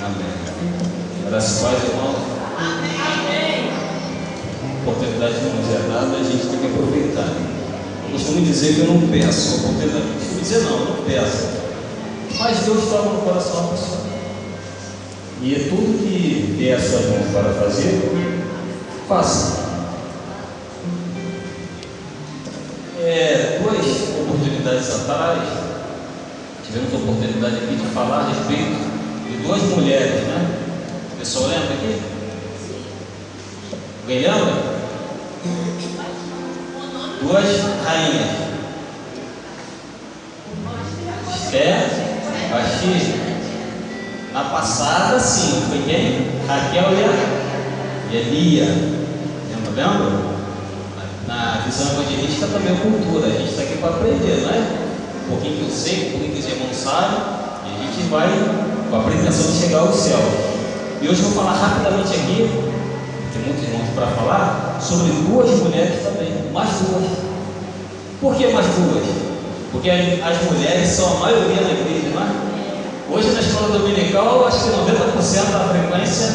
Amém. Graças a Deus, irmão. Amém. A oportunidade que nos é dada, a gente tem que aproveitar. Eu costumo dizer que eu não peço a oportunidade. Eu costumo dizer não, eu não peço. Mas Deus toma no coração da pessoa. E tudo que der a sua mão para fazer, faça. Duas oportunidades atrás, tivemos a oportunidade aqui de falar a respeito de duas mulheres, né? O pessoal lembra aqui? Alguém lembra? Duas rainhas. Esther, Vasti. Na passada, sim, foi quem? Raquel e Lia. Lembra? Na visão evangelística também é cultura. A gente está aqui para aprender, não é? Um pouquinho que eu sei, um pouquinho que os irmãos sabem, e a gente vai com a pretensão de chegar ao céu. E hoje eu vou falar rapidamente aqui, tem muitos irmãos para falar, sobre duas mulheres também, mais duas. Por que mais duas? Porque as mulheres são a maioria na igreja, não é? Hoje na escola dominical, acho que 90% da frequência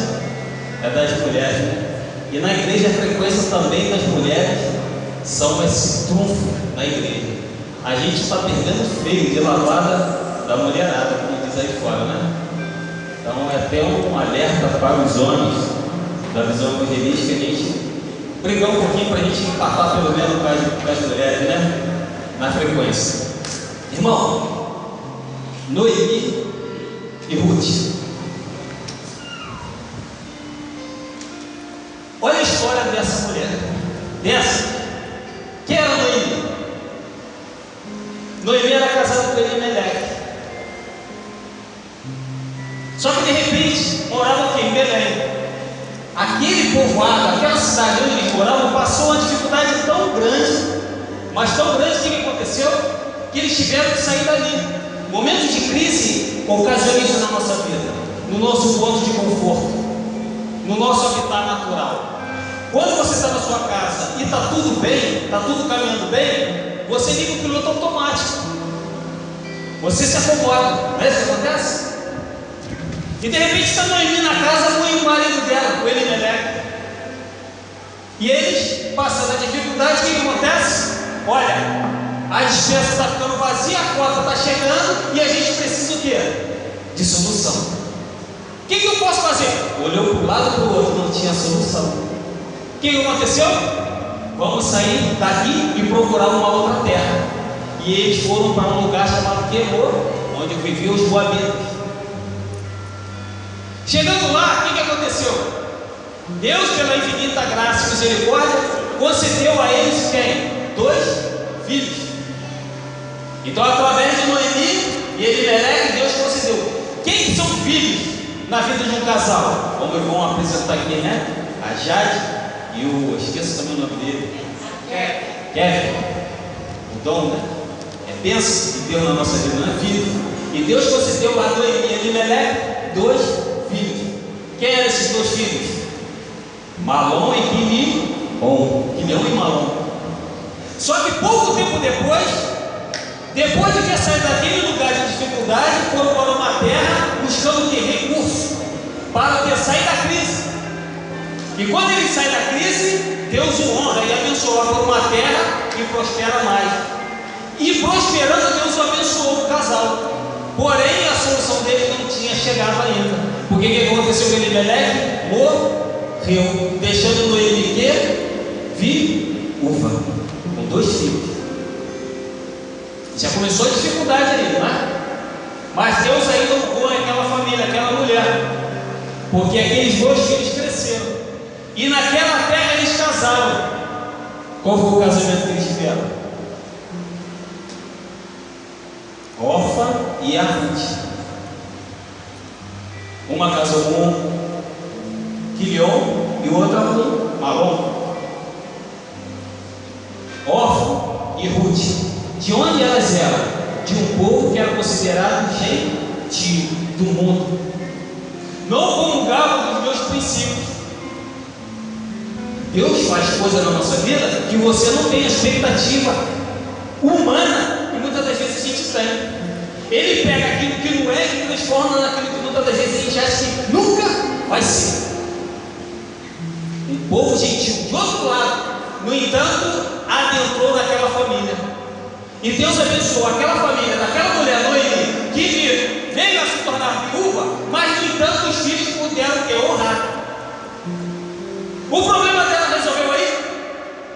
é das mulheres, né? E na igreja a frequência também das mulheres são esse trunfo na igreja. A gente está perdendo feio de lavada da mulherada, como diz aí fora, né? Então é até um alerta para os homens da visão evangelística, a gente brigar um pouquinho para a gente empatar pelo menos com as mulheres, né? Na frequência. Irmão, Noemi e Ruth. Olha a história dessa mulher. Quem era Noemi? Noemi era casada com Elimelec. Só que de repente morava aqui em Belém. Aquele povoado, aquela cidade onde eles moravam, passou uma dificuldade tão grande, mas tão grande, que aconteceu? Que eles tiveram que sair dali. Momentos de crise ocasionam isso na nossa vida, no nosso ponto de conforto, no nosso habitat natural. Quando você está na sua casa e está tudo bem, está tudo caminhando bem, você liga o piloto automático, você se acomoda, não é isso que acontece? E de repente está Noemi na casa com o marido dela, com Elimelec, e eles passando a dificuldade. O que acontece? Olha, a despensa está ficando vazia, a cota está chegando e a gente precisa o quê? De solução. O que eu posso fazer? Olhou para um lado e para o outro, não tinha solução. O que aconteceu? Vamos sair daqui e procurar uma outra terra. E eles foram para um lugar chamado Queror, onde viviam os moabitas. Chegando lá, o que aconteceu? Deus, pela infinita graça e misericórdia, concedeu a eles quem? 2 filhos. Então, através de Noemi e Elimelec, Deus concedeu. Quem são filhos na vida de um casal? Como eu vou apresentar aqui, né? A Jade e o... esqueço também o nome dele. Kevin. O Dom, né? É bênção de Deus na nossa vida, não é filho. E Deus concedeu a Noemi e Elimelec 2 filhos. Quem eram esses 2 filhos? Malom e Quilion e Malom. Só que pouco tempo depois de ter saído daquele lugar de dificuldade, foram para uma terra buscando o quê? Recurso para ter saído da crise. E quando ele sai da crise, Deus o honra e abençoa por uma terra que prospera mais. E prosperando, Deus o abençoou o casal. Porém, a solução dele não tinha chegado ainda. Porque o que aconteceu com Elimelec? Morreu, deixando Noemi viúva, com 2 filhos. Já começou a dificuldade aí, não é? Mas Deus ainda honrou aquela família, aquela mulher, porque aqueles 2 filhos cresceram. E naquela terra eles casaram. Qual foi o casamento que eles tiveram? Orfa e a Ruth. Uma casou com Quilion e outra com Malom. Orfa e Ruth. De onde elas eram? De um povo que era considerado gentio do mundo. Não comungavam dos meus princípios. Deus faz coisa na nossa vida que você não tem expectativa humana, e muitas das vezes a gente tem. Ele pega aquilo que não é e transforma naquilo que muitas das vezes a gente acha que vai ser um povo gentil de outro lado. No entanto, adentrou naquela família, e Deus abençoou aquela família daquela mulher Noemi, que veio a se tornar viúva, mas no entanto os filhos puderam honrar. O problema dela resolveu aí?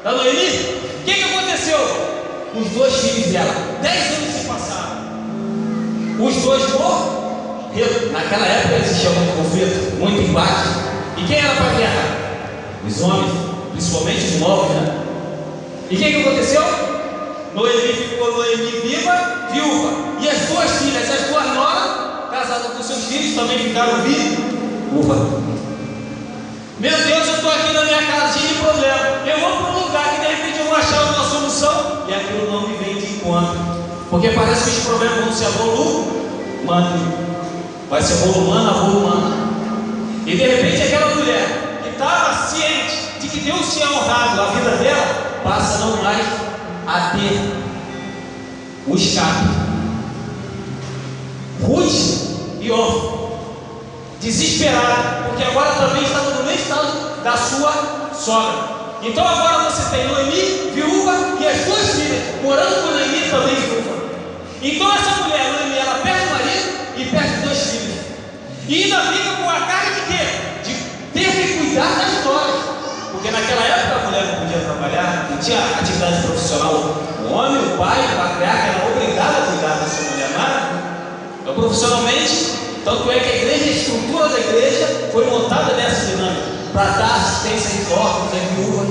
Da Noemi? O que aconteceu? Os dois filhos dela, 10 anos se passaram, os dois morreram. Naquela época existia muito conflito, muito embate. E quem era para a guerra? Os homens, principalmente os novos, né? E o que aconteceu? Noemi ficou viúva, e as duas filhas, as duas noras, casadas com seus filhos, também ficaram viúvas. Meu Deus, eu estou aqui na minha casa cheio de problema. Eu vou para um lugar que de repente eu vou achar uma solução, e aquilo não me vem de encontro, porque parece que os problemas vão se avolumando, vai se avolumando. E de repente aquela mulher que estava ciente de que Deus tinha honrado a vida dela, passa não mais a ter o escape. Ruth e Orfa, desesperada, porque agora também estava no mesmo estado da sua sogra. Então agora você tem Noemi, viúva, e as duas filhas morando com Noemi também viúva. Então essa mulher, Noemi, ela perde o marido e perde dois filhos, e ainda fica com a carga de quê? De ter que cuidar das noras, porque naquela época a mulher não podia trabalhar, não tinha atividade profissional. O homem, o pai, o patriarca era obrigado a cuidar da sua mulher, então profissionalmente, tanto é que a igreja, a estrutura da igreja foi montada nessa dinâmica, para dar assistência aos órfãos, às viúvas.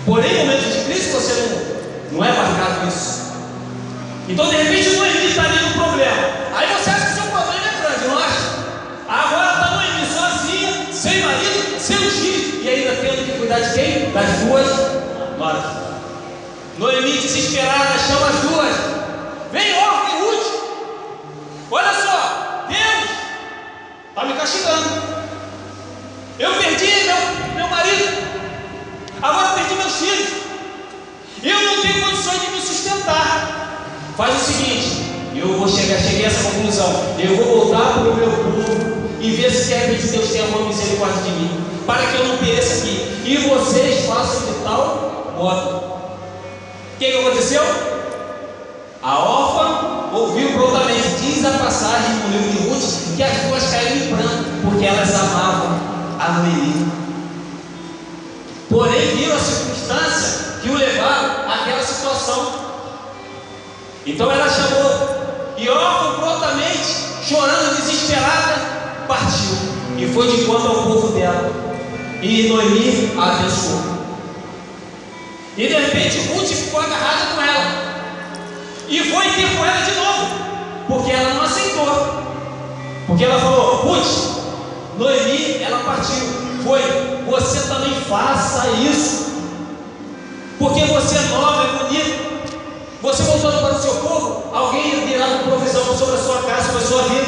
Porém, em momentos de crise você não é marcado isso. Então de repente Noemi está ali no problema, aí você acha que seu problema é grande, não acha? Agora está Noemi sozinha, sem marido, sem os filhos, e ainda tendo que cuidar de quem? Das duas noras. Noemi desesperada chama as duas: vem Orfa e Ruth, olha só, Deus está me castigando. Eu perdi meu marido, agora perdi meus filhos, eu não tenho condições de me sustentar. Faz o seguinte, cheguei a essa conclusão, eu vou voltar para o meu povo e ver se de repente Deus tem alguma misericórdia de mim, para que eu não pereça aqui, e vocês façam de tal modo. O que aconteceu? A órfã ouviu prontamente. Diz a passagem no livro de Ruth que as duas caíram em pranto, porque elas amavam a Noemi. Porém viram a circunstância que o levaram àquela situação. Então ela chamou, e órfã prontamente, chorando, desesperada, partiu e foi de encontro ao povo dela, e Noemi a abençoou. E de repente Ruth ficou agarrada com ela e foi ter com ela de novo, porque ela não aceitou, porque ela falou: Ruth, Noemi, ela partiu, foi, você também faça isso, porque você é nova, é bonita. Você voltando para o seu povo, alguém irá com provisão sobre a sua casa, sobre a sua vida.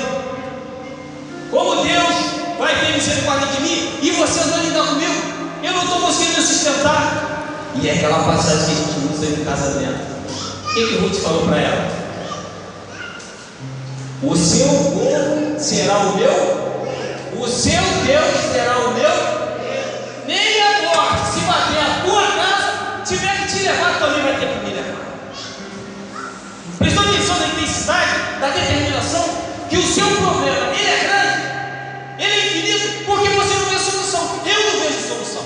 Como Deus vai ter misericórdia de mim e você andando ainda comigo, eu não estou conseguindo me sustentar. E é aquela passagem que a gente usa no casamento. O que Ruth falou para ela? O seu povo será o meu, o seu Deus será o meu. Nem a morte, se bater a tua casa, tiver que te levar, também vai ter que me levar. Prestou atenção na intensidade, da determinação, que o seu problema, ele é grande, ele é infinito, porque você não vê solução. Eu não vejo solução.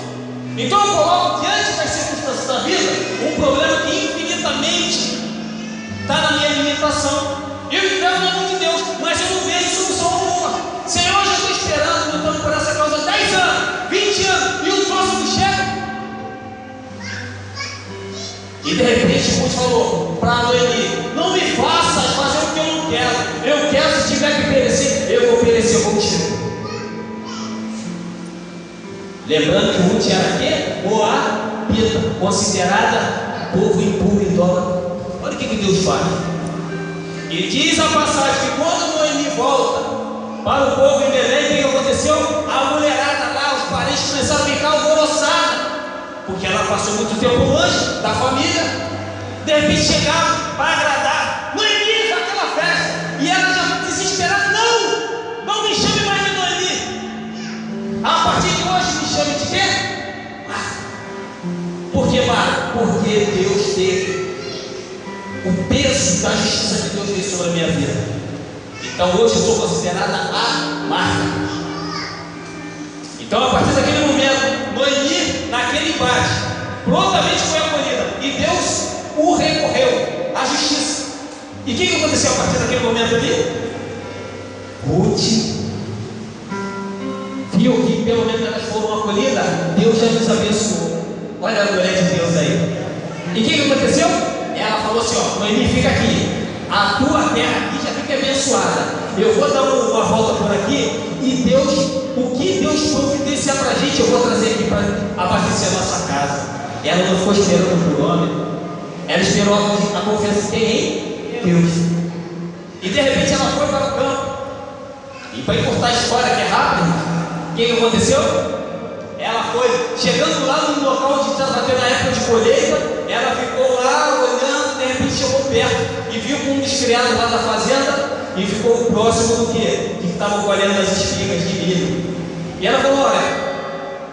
Então eu coloco diante das circunstâncias da vida um problema que infinitamente está na minha limitação. Eu entrego na mão de Deus, mas eu não vejo solução alguma. Senhor, eu já estou esperando, lutando por essa causa há 10 anos, 20 anos, e o troço não chega. E de repente Deus falou para Noemi: não me faças fazer o que eu não quero. Eu quero, se tiver que perecer, eu vou perecer contigo. Lembrando que Ruth era o quê? Moabita, considerada povo impuro e idólatra. Olha o que Deus faz. E diz a passagem que quando Noemi volta para o povo em Belém, o que aconteceu? A mulherada lá, os parentes começaram a ficar alvoroçados, porque ela passou muito tempo longe da família. De repente chegava para agradar Noemi naquela festa, e ela já desesperada: não me chame mais de Noemi. justiça que Deus fez sobre a minha vida. Então hoje eu sou considerada a marca. Então a partir daquele momento, Noemi, naquele embate, prontamente foi acolhida e Deus o recorreu à justiça. E o que aconteceu a partir daquele momento ali? Ruth viu que pelo menos elas foram acolhidas, Deus já nos abençoou. Olha a glória de Deus aí. E o que aconteceu? Ela falou assim: ó, Noemi, fica aqui, a tua terra aqui já fica abençoada. Eu vou dar uma volta por aqui e Deus, o que Deus providenciar para a gente, eu vou trazer aqui para abastecer a nossa casa. Ela não ficou esperando por homem, ela esperou a confiança de quem? Deus. E de repente ela foi para o campo. E para encurtar a história, que é rápido, o que aconteceu? Ela foi, chegando lá no local onde estava tendo a época de colheita, ela ficou lá olhando, de repente chegou perto e viu um dos criados lá da fazenda e ficou próximo do que estavam colhendo as espigas de milho. E ela falou: olha,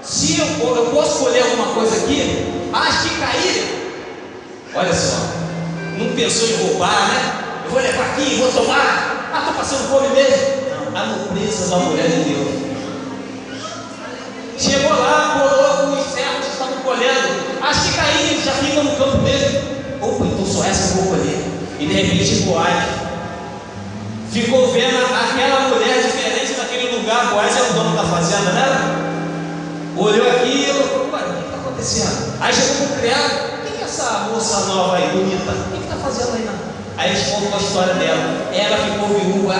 se eu posso colher alguma coisa aqui, as que caírem, olha só, não pensou em roubar, né? Eu vou levar aqui, vou tomar, estou passando fome mesmo. Não, a nobreza da mulher de Deus. Chegou lá, colou com os servos que estavam colhendo, as que caírem já ficam no campo mesmo. Opa, então só essa eu vou colher. E de repente Boaz ficou vendo aquela mulher diferente naquele lugar. Boaz é o dono da fazenda, né? Olhou aquilo e falou: o que está acontecendo? Aí chegou com o criado: quem é essa moça nova aí, bonita? O que está fazendo aí? Não? Aí eles contam a história dela. Ela ficou viúva,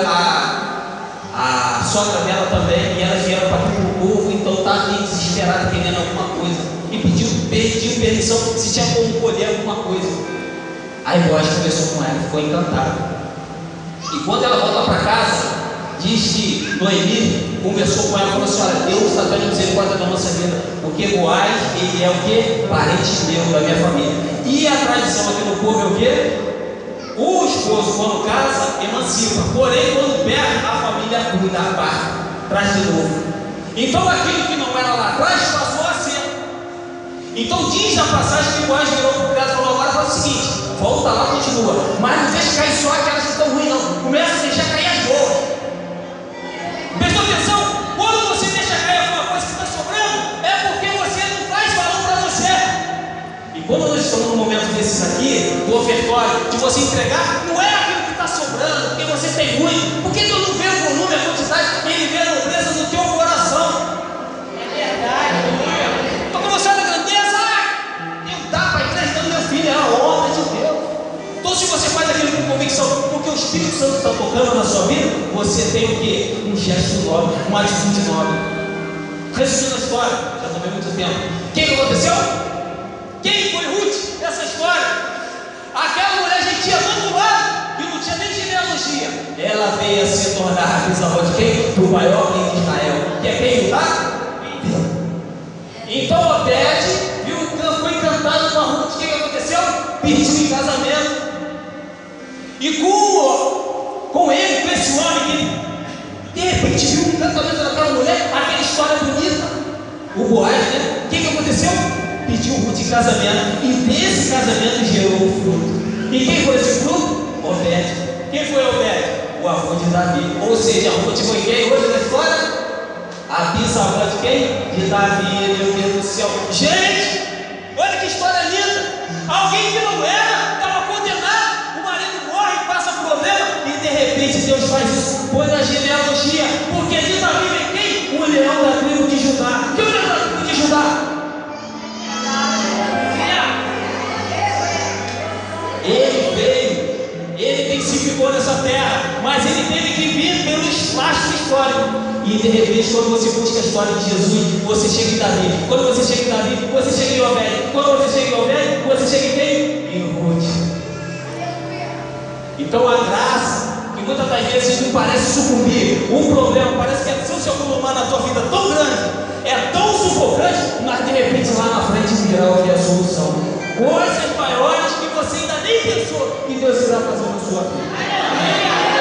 a sogra dela também, e elas vieram para aqui para o povo, então está meio desesperada, querendo alguma coisa, e pediu permissão se tinha como colher alguma coisa. Aí Boaz conversou com ela, ficou encantado. E quando ela volta para casa, diz que Noemi conversou com ela e falou assim: olha, Deus está tendo misericórdia da nossa vida, porque Boaz, ele é o que? Parente meu, da minha família. E a tradição aqui no povo é o que? O esposo, quando casa, emancipa, porém, quando perde, a família cuida, a parte, traz de novo. Então, aquilo que não era lá atrás passou a ser. Então, diz a passagem que Boaz virou para o criado e falou: agora faz o seguinte, volta lá, continua, mas não deixa cair só aquelas que estão ruins, não. Começa a deixar cair as boas. Prestou atenção? Quando você deixa cair alguma coisa que está sobrando, é porque você não faz valor para você. E quando nós estamos num momento desses aqui, do ofertório, de você entregar, não é aquilo que está sobrando, porque você tem muito, porque tu não vê o volume, a quantidade, ele vê a nobreza do teu coração. É verdade. Então, quando você olha a grandeza, eu dá para a igreja dando meu filho, é a obra de Deus. Então, se você faz aquilo com convicção, porque o Espírito Santo está tocando na sua vida, você tem o quê? Um gesto nobre, uma atitude nobre. Resumindo a história, já tomei muito tempo. O que aconteceu? Quem foi Ruth nessa história? Aquela mulher gentia do outro lado, que não tinha nem genealogia. Ela veio a se tornar a bisavó de quem? Do maior rei de Israel, que é quem? Judá? Então Obed viu, foi encantado com a Ruth. O que aconteceu? Pediu em casamento. E com ele, com esse homem que de repente viu o encantamento daquela mulher, aquela história bonita. O Boaz, né? O que aconteceu? Pediu Ruth em casamento, e desse casamento gerou um fruto. E quem foi esse fruto? Obed. Quem foi Obed? O avô de Davi. Ou seja, Ruth foi quem hoje na história? A bisavó de quem? De Davi. Meu Deus do céu. Gente, olha que história linda. Alguém que não era, estava condenado, o marido morre, passa problema, e de repente Deus faz isso, põe na genealogia, porque de Davi vem quem? O leão da tribo de Judá. Que é o leão da tribo de Judá? Ele veio, ele intensificou nessa terra, mas ele teve que vir pelos lastros históricos. E de repente, quando você busca a história de Jesus, você chega em Davi. Quando você chega em Davi, você chega em Obed. Quando você chega em Obed, você chega em quem? Em Ruth. Então a graça, que muitas das vezes não parece sucumbir, um problema parece que é seu acumular na tua vida tão grande, é tão sufocante, mas de repente lá na frente virá o que é a solução. Coisas maiores que você ainda nem pensou, e Deus irá fazer na sua vida.